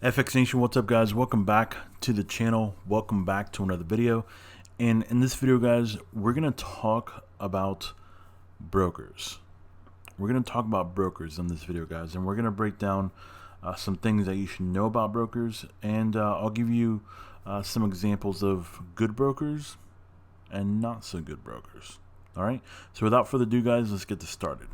FX Nation, what's up guys? Welcome back to the channel. Welcome back to another video. And in this video guys, we're going to talk about brokers. We're going to talk about brokers in this video guys, and we're going to break down some things that you should know about brokers, and I'll give you some examples of good brokers and not so good brokers. All right, so without further ado guys, let's get this started.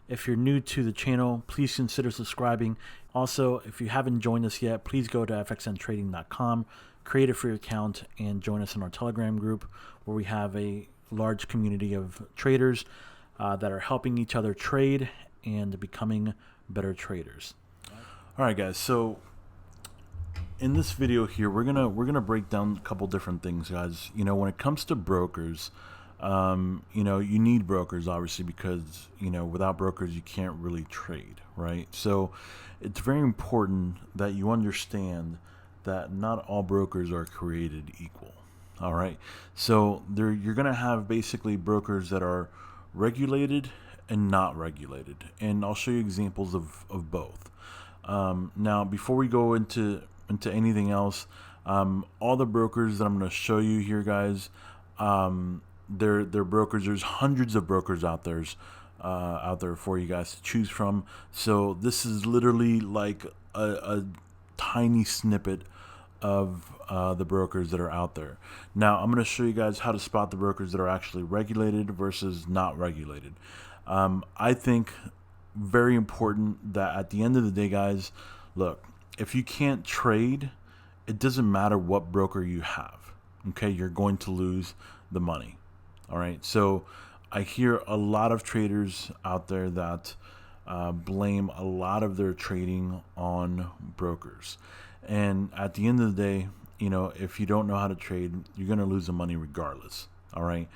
If you're new to the channel, please consider subscribing. Also, if you haven't joined us yet, please go to fxntrading.com, create a free account, and join us in our Telegram group, where we have a large community of traders that are helping each other trade and becoming better traders. All right, guys. So in this video here, we're gonna break down a couple different things, guys. You know, when it comes to brokers, you know, you need brokers obviously, because you know, without brokers you can't really trade, right? So it's very important that you understand that not all brokers are created equal. All right, so you're gonna have basically brokers that are regulated and not regulated, and I'll show you examples of both. Now before we go into anything else, all the brokers that I'm going to show you here guys, they're brokers. There's hundreds of brokers out there for you guys to choose from. So this is literally like a tiny snippet of the brokers that are out there. Now I'm going to show you guys how to spot the brokers that are actually regulated versus not regulated. I think very important that at the end of the day guys, look, if you can't trade, it doesn't matter what broker you have, okay? You're going to lose the money. All right, so I hear a lot of traders out there that blame a lot of their trading on brokers. And at the end of the day, you know, if you don't know how to trade, you're going to lose the money regardless. All right,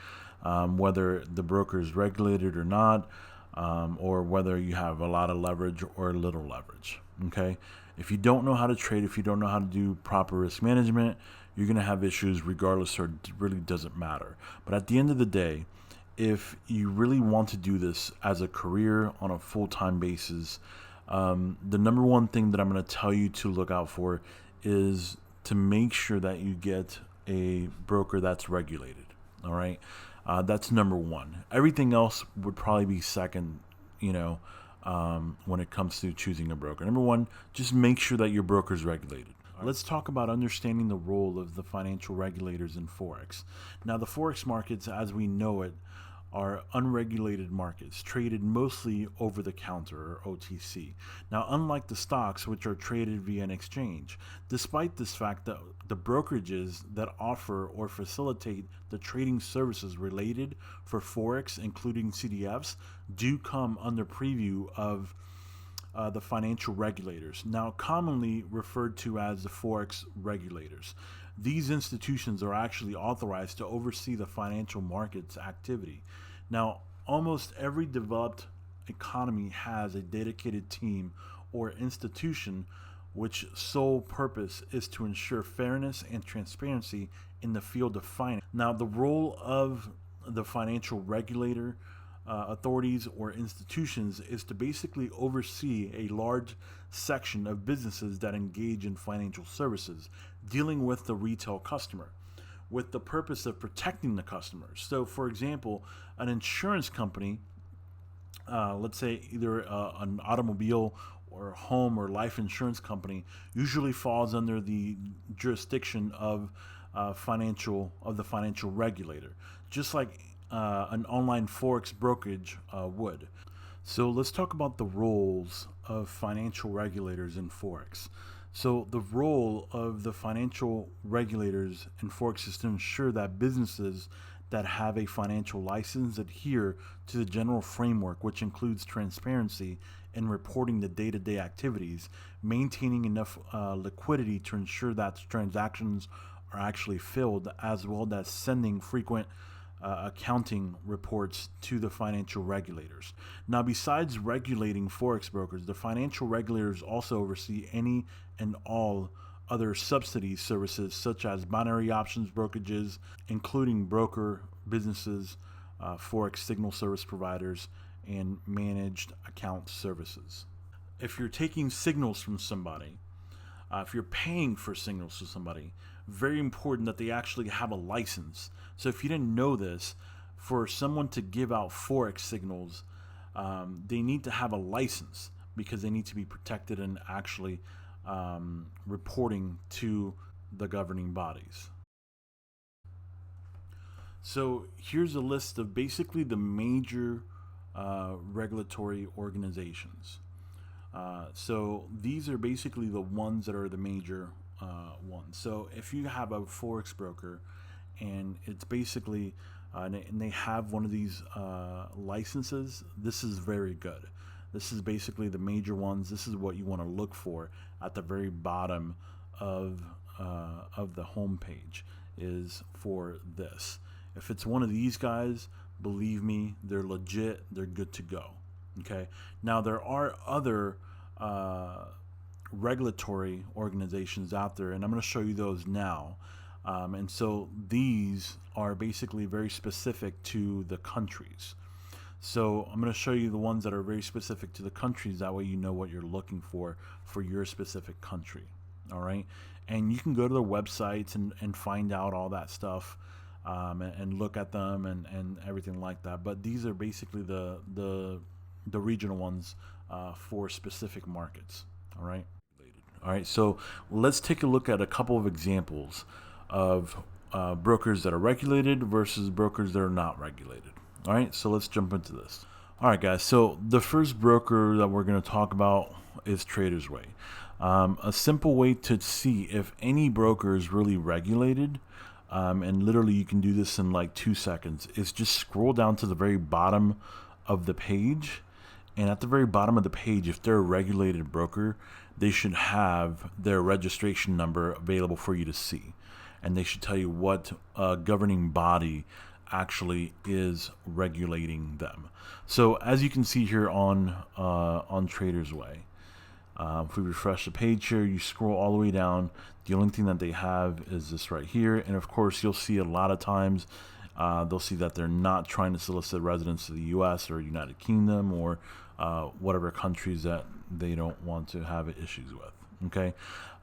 whether the broker is regulated or not, or whether you have a lot of leverage or little leverage. Okay, if you don't know how to trade, if you don't know how to do proper risk management, you're going to have issues regardless, or it really doesn't matter. But at the end of the day, if you really want to do this as a career on a full-time basis, the number one thing that I'm going to tell you to look out for is to make sure that you get a broker that's regulated. All right, that's number one. Everything else would probably be second, you know, when it comes to choosing a broker. Number one, just make sure that your broker is regulated. Let's talk about understanding the role of the financial regulators in Forex. Now, the Forex markets, as we know it, are unregulated markets traded mostly over the counter, or OTC. Now, unlike the stocks, which are traded via an exchange, despite this fact that the brokerages that offer or facilitate the trading services related for Forex, including CDFs, do come under preview of the financial regulators, now commonly referred to as the Forex regulators. These institutions are actually authorized to oversee the financial markets activity. Now, almost every developed economy has a dedicated team or institution which sole purpose is to ensure fairness and transparency in the field of finance. Now, the role of the financial regulator authorities or institutions is to basically oversee a large section of businesses that engage in financial services, dealing with the retail customer, with the purpose of protecting the customers. So, for example, an insurance company, let's say either an automobile or home or life insurance company, usually falls under the jurisdiction of the financial regulator, just like an online Forex brokerage would. So let's talk about the roles of financial regulators in Forex. So the role of the financial regulators in Forex is to ensure that businesses that have a financial license adhere to the general framework, which includes transparency in reporting the day-to-day activities, maintaining enough liquidity to ensure that transactions are actually filled, as well as sending frequent accounting reports to the financial regulators. Now, besides regulating Forex brokers, the financial regulators also oversee any and all other subsidy services such as binary options brokerages, including broker businesses, Forex signal service providers, and managed account services. If you're taking signals from somebody, if you're paying for signals to somebody, very important that they actually have a license. So if you didn't know this, for someone to give out Forex signals, they need to have a license because they need to be protected and actually reporting to the governing bodies. So here's a list of basically the major regulatory organizations. So these are basically the ones that are the major ones. So if you have a Forex broker and it's basically, and they have one of these licenses, this is very good. This is basically the major ones. This is what you want to look for at the very bottom of the home page is for this. If it's one of these guys, believe me, they're legit. They're good to go. Okay. Now there are other regulatory organizations out there, and I'm going to show you those now. And so these are basically very specific to the countries. So I'm going to show you the ones that are very specific to the countries. That way you know what you're looking for your specific country. All right. And you can go to their websites and find out all that stuff and look at them and everything like that. But these are basically the regional ones for specific markets. All right. All right. So let's take a look at a couple of examples of brokers that are regulated versus brokers that are not regulated. All right, so let's jump into this. All right, guys, so the first broker that we're going to talk about is Trader's Way. A simple way to see if any broker is really regulated, and literally you can do this in like 2 seconds, is just scroll down to the very bottom of the page. And at the very bottom of the page, if they're a regulated broker, they should have their registration number available for you to see. And they should tell you what governing body actually is regulating them. So as you can see here on Trader's Way, if we refresh the page here, you scroll all the way down, the only thing that they have is this right here. And of course you'll see a lot of times they'll see that they're not trying to solicit residents of the US or United Kingdom or whatever countries that they don't want to have issues with. Okay.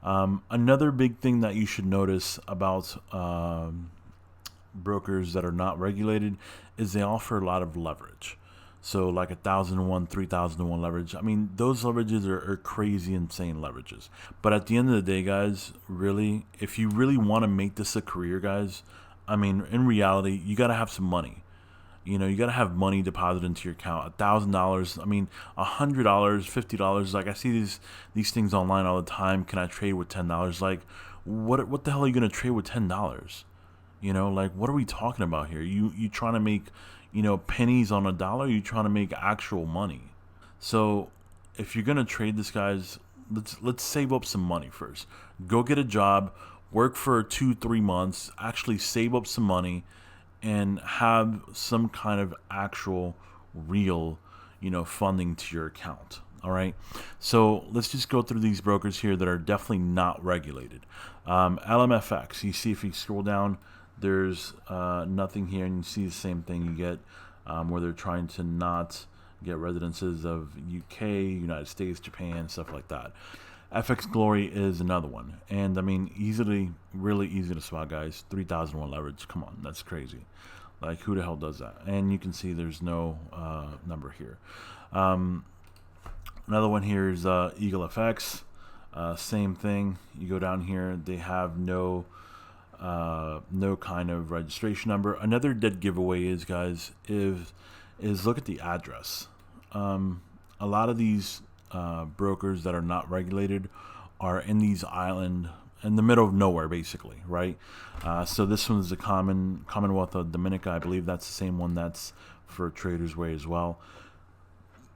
Another big thing that you should notice about brokers that are not regulated is they offer a lot of leverage. So like 1,001, 3,001 leverage. I mean, those leverages are crazy, insane leverages. But at the end of the day, guys, really, if you really want to make this a career, guys, I mean, in reality, you got to have some money. You know, you got to have money deposited into your account. $1,000, I mean, $100, $50. Like I see these things online all the time. Can I trade with $10? Like, what the hell are you going to trade with $10? You know, like, what are we talking about here? You trying to make, you know, pennies on a dollar? You trying to make actual money? So if you're going to trade this, guys, let's save up some money first. Go get a job, work for 2-3 months, actually save up some money and have some kind of actual real, you know, funding to your account. All right. So let's just go through these brokers here that are definitely not regulated. LMFX, you see if you scroll down, there's nothing here, and you see the same thing you get where they're trying to not get residences of UK, United States, Japan, stuff like that. FX Glory is another one, and I mean, really easy to spot, guys. 3,001 leverage, come on, that's crazy. Like, who the hell does that? And you can see there's no number here. Another one here is Eagle FX, same thing. You go down here, they have no kind of registration number. Another dead giveaway is, guys, is look at the address. A lot of these brokers that are not regulated are in these island in the middle of nowhere, basically, right? So this one is the Commonwealth of Dominica. I believe that's the same one that's for Trader's Way as well.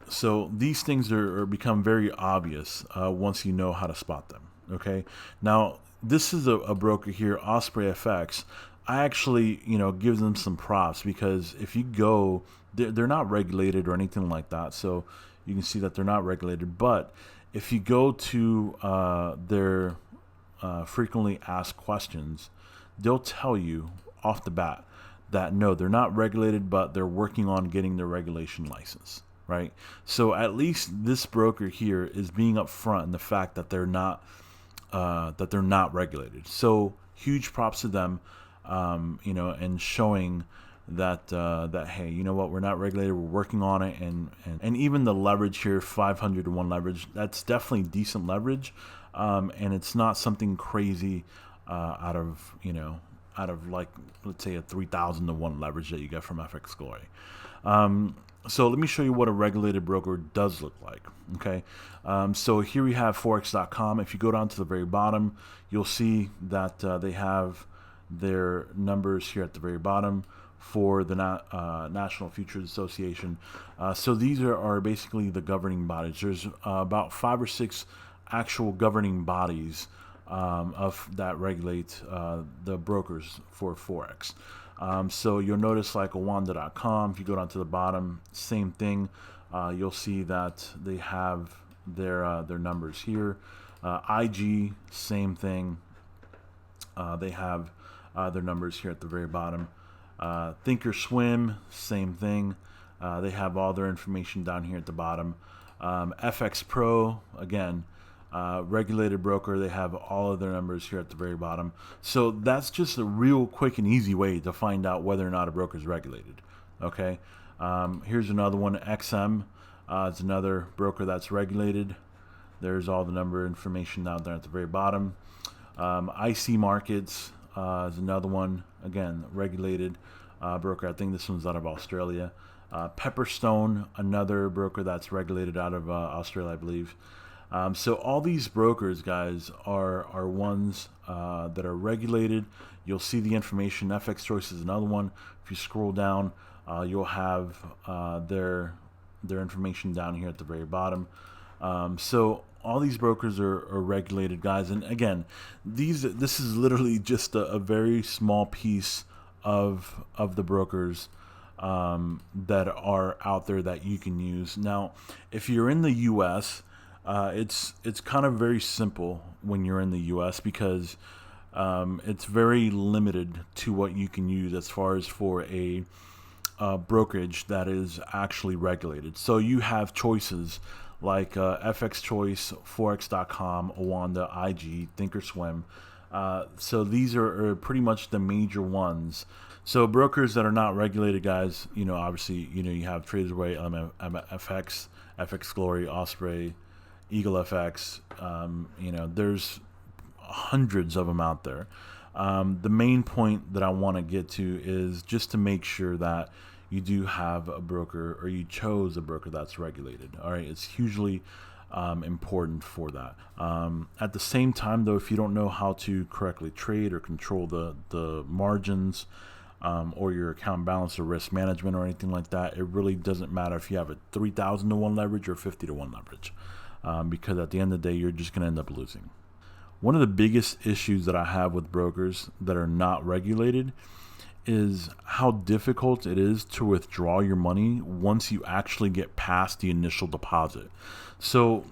So these things are become very obvious once you know how to spot them. Okay, now this is a broker here, Osprey FX. I actually, you know, give them some props because if you go, they're not regulated or anything like that. So you can see that they're not regulated. But if you go to their frequently asked questions, they'll tell you off the bat that no, they're not regulated, but they're working on getting their regulation license, right? So at least this broker here is being upfront in the fact that they're not regulated. So huge props to them, and showing that hey, you know what, we're not regulated, we're working on it, and even the leverage here, 500 to 1 leverage, that's definitely decent leverage, and it's not something crazy out of like, let's say, a 3,000 to 1 leverage that you get from FX Glory. So let me show you what a regulated broker does look like. Okay, so here we have Forex.com. If you go down to the very bottom, you'll see that they have their numbers here at the very bottom for the National Futures Association. So these are basically the governing bodies. There's about 5 or 6 actual governing bodies of that regulate the brokers for Forex. So you'll notice like Oanda.com, if you go down to the bottom, same thing. You'll see that they have their numbers here. IG, same thing. They have their numbers here at the very bottom. Thinkorswim, same thing. They have all their information down here at the bottom. FX Pro, again, regulated broker, they have all of their numbers here at the very bottom. So that's just a real quick and easy way to find out whether or not a broker is regulated. Okay, here's another one. XM, it's another broker that's regulated. There's all the number information down there at the very bottom. IC Markets is another one, again, regulated broker. I think this one's out of Australia. Pepperstone, another broker that's regulated out of Australia, I believe. So all these brokers, guys, are ones that are regulated. You'll see the information. FX Choice is another one. If you scroll down, you'll have their information down here at the very bottom. So all these brokers are regulated, guys. And again, this is literally just a very small piece of the brokers that are out there that you can use. Now, if you're in the U.S., it's kind of very simple when you're in the U.S. because it's very limited to what you can use as far as for a brokerage that is actually regulated. So you have choices like FX Choice, Forex.com, Oanda, IG, Thinkorswim. So these are pretty much the major ones. So brokers that are not regulated, guys, obviously, you have Tradersway, FX, FX Glory, Osprey, Eagle FX. There's hundreds of them out there. The main point that I want to get to is just to make sure that you do have a broker, or you chose a broker that's regulated. All right, it's hugely important for that. At the same time, though, if you don't know how to correctly trade or control the margins, or your account balance or risk management or anything like that, it really doesn't matter if you have a 3,000 to 1 leverage or 50 to 1 leverage, because at the end of the day, you're just going to end up losing. One of the biggest issues that I have with brokers that are not regulated is how difficult it is to withdraw your money once you actually get past the initial deposit. So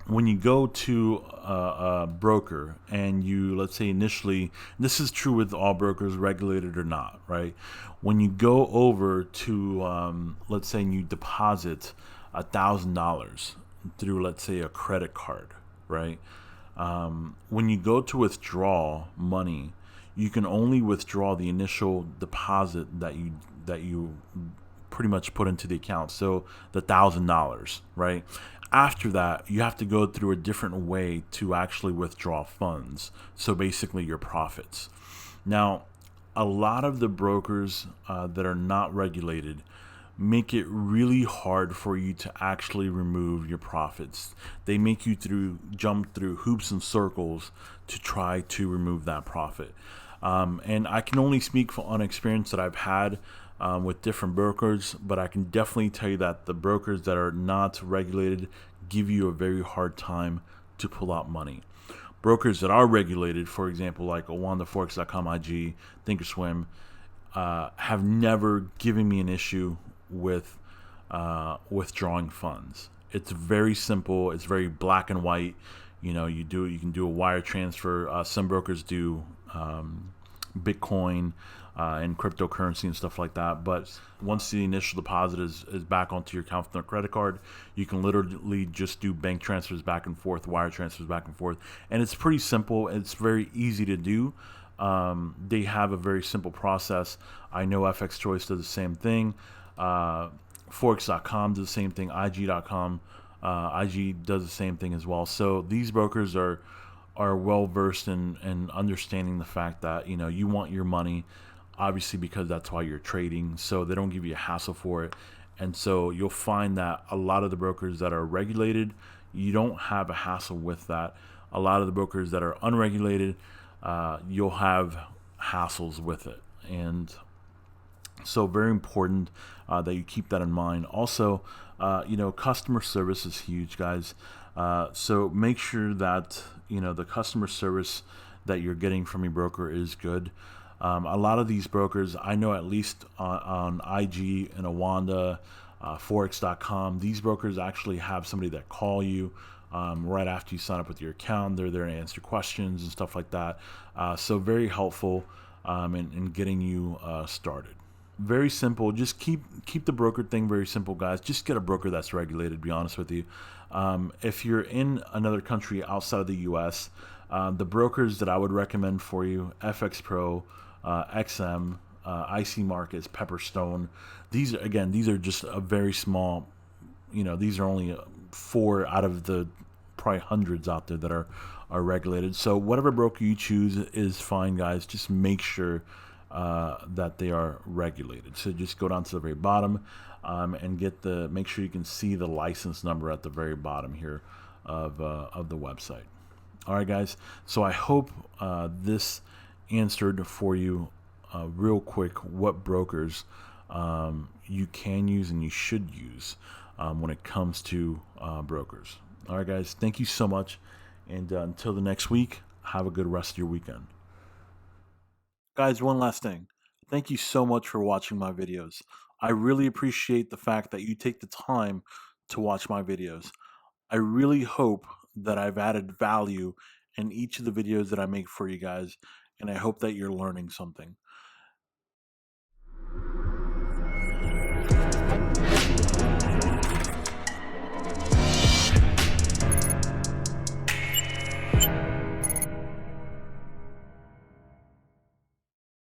when you go to a broker and you, let's say initially, this is true with all brokers, regulated or not, right? When you go over to, let's say you deposit $1,000 through, let's say, a credit card, right? When you go to withdraw money, you can only withdraw the initial deposit that you pretty much put into the account. So the $1,000, right? After that, you have to go through a different way to actually withdraw funds. So basically your profits. Now, a lot of the brokers that are not regulated make it really hard for you to actually remove your profits. They make you jump through hoops and circles to try to remove that profit. And I can only speak on experience that I've had with different brokers, but I can definitely tell you that the brokers that are not regulated give you a very hard time to pull out money. Brokers that are regulated, for example, like Oanda, Forex.com, IG, Thinkorswim, have never given me an issue with withdrawing funds. It's very simple. It's very black and white. You can do a wire transfer. Some brokers do Bitcoin and cryptocurrency and stuff like that. But once the initial deposit is back onto your account from their credit card, you can literally just do bank transfers back and forth, wire transfers back and forth, and it's pretty simple. It's very easy to do. They have a very simple process. I know FX Choice does the same thing. Forex.com does the same thing. IG.com, IG does the same thing as well. So these brokers are well versed in understanding the fact that you want your money, obviously, because that's why you're trading. So they don't give you a hassle for it. And so you'll find that a lot of the brokers that are regulated, you don't have a hassle with that. A lot of the brokers that are unregulated, you'll have hassles with it. And so very important that you keep that in mind. Also, customer service is huge, guys. So make sure that the customer service that you're getting from your broker is good. A lot of these brokers, I know, at least on IG and Oanda, Forex.com, these brokers actually have somebody that call you right after you sign up with your account. They're there to answer questions and stuff like that. So very helpful in getting you started. Very simple. Just keep the broker thing very simple, guys. Just get a broker that's regulated, to be honest with you. If you're in another country outside of the US, the brokers that I would recommend for you: FX Pro, XM, IC Markets, Pepperstone. These are just a very small, these are only 4 out of the probably hundreds out there that are regulated. So whatever broker you choose is fine, guys. Just make sure that they are regulated. So just go down to the very bottom and make sure you can see the license number at the very bottom here of the website. All right, guys. So I hope this answered for you real quick what brokers you can use and you should use when it comes to brokers. All right, guys. Thank you so much. And until the next week, have a good rest of your weekend. Guys, one last thing. Thank you so much for watching my videos. I really appreciate the fact that you take the time to watch my videos. I really hope that I've added value in each of the videos that I make for you guys, and I hope that you're learning something.